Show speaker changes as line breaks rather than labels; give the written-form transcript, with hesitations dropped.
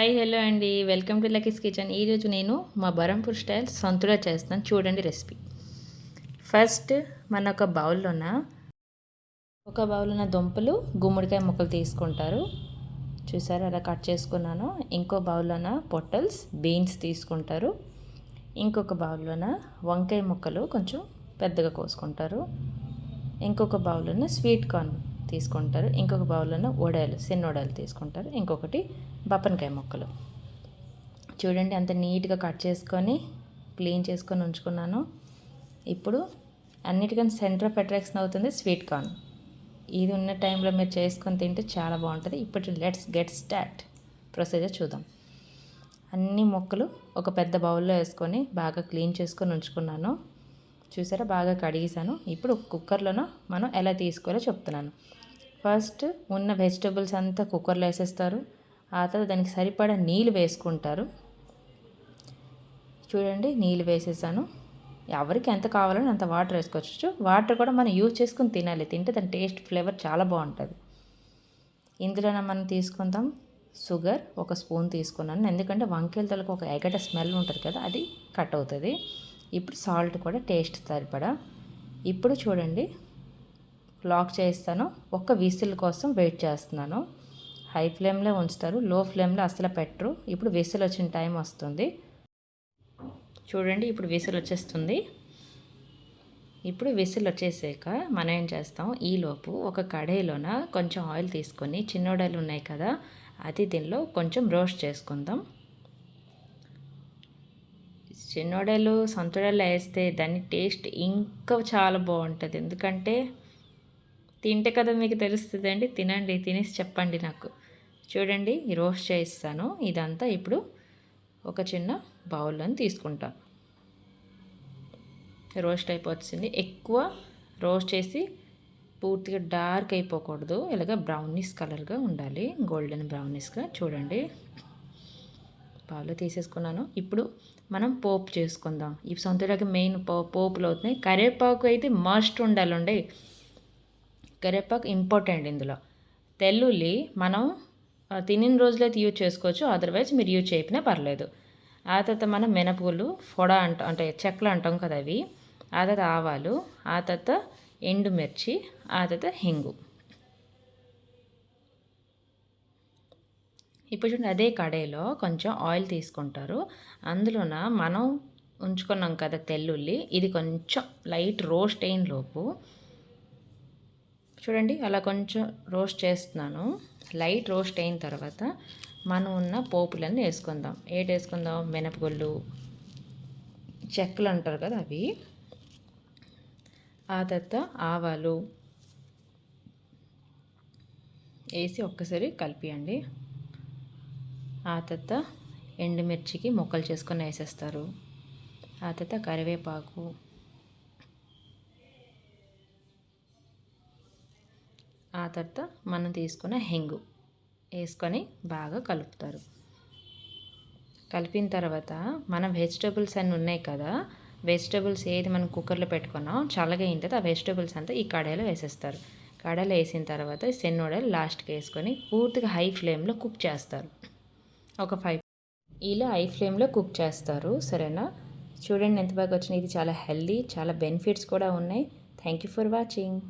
Hi hello అండి, welcome to Lucky's kitchen. ఈరోజు నేను మా బరంపూర్ స్టైల్ సంతులా చేస్తాను, చూడండి రెసిపీ. ఫస్ట్ మన ఒక బౌల్లోన దుంపలు గుమ్మడికాయ ముక్కలు తీసుకుంటారు. చూసారు, అలా కట్ చేసుకున్నాను. ఇంకో బౌల్లోన పొట్టల్స్ బీన్స్ తీసుకుంటారు. ఇంకొక బౌల్లోన వంకాయ ముక్కలు కొంచెం పెద్దగా కోసుకుంటారు. ఇంకొక బౌల్లోన స్వీట్ కార్న్ తీసుకుంటారు. ఇంకొక బౌల్లోన చిన్న వడలు తీసుకుంటారు. ఇంకొకటి బప్పనకాయ ముక్కలు. చూడండి అంత నీట్గా కట్ చేసుకొని క్లీన్ చేసుకొని ఉంచుకున్నాను. ఇప్పుడు అన్నిటికన్నా సెంటర్ ఆఫ్ అట్రాక్షన్ అవుతుంది స్వీట్ కార్న్. ఇది ఉన్న టైంలో మీరు చేసుకొని తింటే చాలా బాగుంటుంది. ఇప్పుడు లెట్స్ గెట్ స్టార్ట్. ప్రొసీజర్ చూద్దాం. అన్ని ముక్కలు ఒక పెద్ద బౌల్లో వేసుకొని బాగా క్లీన్ చేసుకొని ఉంచుకున్నాను. చూసారా, బాగా కడిగేసాను. ఇప్పుడు కుక్కర్లోనో మనం ఎలా తీసుకోవాలో చెప్తున్నాను. ఫస్ట్ ఉన్న వెజిటబుల్స్ అంతా కుక్కర్లో వేసేస్తారు. ఆ తర్వాత దానికి సరిపడా నీళ్ళు వేసుకుంటారు. చూడండి, నీళ్ళు వేసేసాను. ఎవరికి ఎంత కావాలని అంత వాటర్ వేసుకోవచ్చు. వాటర్ కూడా మనం యూజ్ చేసుకుని తినాలి. తింటే దాని టేస్ట్ ఫ్లేవర్ చాలా బాగుంటుంది. ఇందులోనే మనం తీసుకుందాం షుగర్. ఒక స్పూన్ తీసుకున్నాను, ఎందుకంటే వంకాయలతో ఒక ఎగట స్మెల్ ఉంటుంది కదా, అది కట్ అవుతుంది. ఇప్పుడు సాల్ట్ కూడా టేస్ట్ సరిపడా. ఇప్పుడు చూడండి, లాక్ చేస్తాను. ఒక విసిల్ కోసం వెయిట్ చేస్తున్నాను. హై ఫ్లేమ్లో ఉంచుతారు, లో ఫ్లేమ్లో అసలు పెట్టరు. ఇప్పుడు విసిల్ వచ్చిన టైం వస్తుంది. చూడండి, ఇప్పుడు విసిల్ వచ్చేస్తుంది. ఇప్పుడు విసిల్ వచ్చేసాక మనం ఏం చేస్తాం, ఈలోపు ఒక కడాయిలోన కొంచెం ఆయిల్ తీసుకొని చిన్నోడలు ఉన్నాయి కదా, అది దీనిలో కొంచెం రోస్ట్ చేసుకుందాం. చిన్నోడలు సంతుడలు వేస్తే దాని టేస్ట్ ఇంకా చాలా బాగుంటుంది. ఎందుకంటే తింటే కదా మీకు తెలుస్తుంది అండి. తినండి, తినేసి చెప్పండి నాకు. చూడండి, రోస్ట్ చేయిస్తాను. ఇదంతా ఇప్పుడు ఒక చిన్న బౌల్లో తీసుకుంటా. రోస్ట్ అయిపోతుంది. ఎక్కువ రోస్ట్ చేసి పూర్తిగా డార్క్ అయిపోకూడదు. ఇలాగ బ్రౌనిష్ కలర్గా ఉండాలి, గోల్డెన్ బ్రౌనిష్గా. చూడండి, బౌల్లో తీసేసుకున్నాను. ఇప్పుడు మనం పోపు చేసుకుందాం. ఈ సొంతలోకి మెయిన్ పోపులు అవుతున్నాయి. కరివేపాకు అయితే మస్ట్ ఉండాలండి. కరివేపాకు ఇంపార్టెంట్ ఇందులో. తెల్లుల్లి మనం తినిన రోజులైతే యూజ్ చేసుకోవచ్చు, అదర్వైజ్ మీరు యూజ్ చేయకపోయినా పర్లేదు. ఆ తర్వాత మనం మినపగుళ్ళు అంటే చెక్కలు అంటాం కదా, అవి. ఆ తర్వాత ఆవాలు, ఆ తర్వాత ఎండుమిర్చి, ఆ తర్వాత హింగు. ఇప్పుడు చూడండి, అదే కడాయిలో కొంచెం ఆయిల్ తీసుకుంటారు. అందులోన మనం ఉంచుకున్నాం కదా తెల్లుల్లి, ఇది కొంచెం లైట్ రోస్ట్ అయిన లోపు చూడండి అలా కొంచెం రోస్ట్ చేస్తున్నాను. లైట్ రోస్ట్ అయిన తర్వాత మనం ఉన్న పోపులన్నీ వేసుకుందాం. వేసుకుందాం, మినపగుళ్ళు, చెక్కలు అంటారు కదా అవి, ఆ తర్వాత ఆవాలు వేసి ఒక్కసారి కలిపియండి. ఆ తర్వాత ఎండుమిర్చికి ముక్కలు చేసుకొని వేసేస్తారు. ఆ తర్వాత కరివేపాకు, ఆ తర్వాత మనం తీసుకున్న హెంగు వేసుకొని బాగా కలుపుతారు. కలిపిన తర్వాత మన వెజిటబుల్స్ అన్నీ ఉన్నాయి కదా, వెజిటబుల్స్ ఏది మనం కుక్కర్లో పెట్టుకున్నాం చల్లగా అయిన తర్వాత ఆ వెజిటబుల్స్ అంతా ఈ కడాయిలో వేసేస్తారు. కడాయిలో వేసిన తర్వాత సెన్నోడలు లాస్ట్కి వేసుకొని పూర్తిగా హై ఫ్లేమ్లో కుక్ చేస్తారు. ఒక 5 ఇలా హై ఫ్లేమ్లో కుక్ చేస్తారు. సరేనా, చూడండి ఎంత బాగా వచ్చినాయి. ఇది చాలా హెల్దీ, చాలా బెనిఫిట్స్ కూడా ఉన్నాయి. Thank you for watching.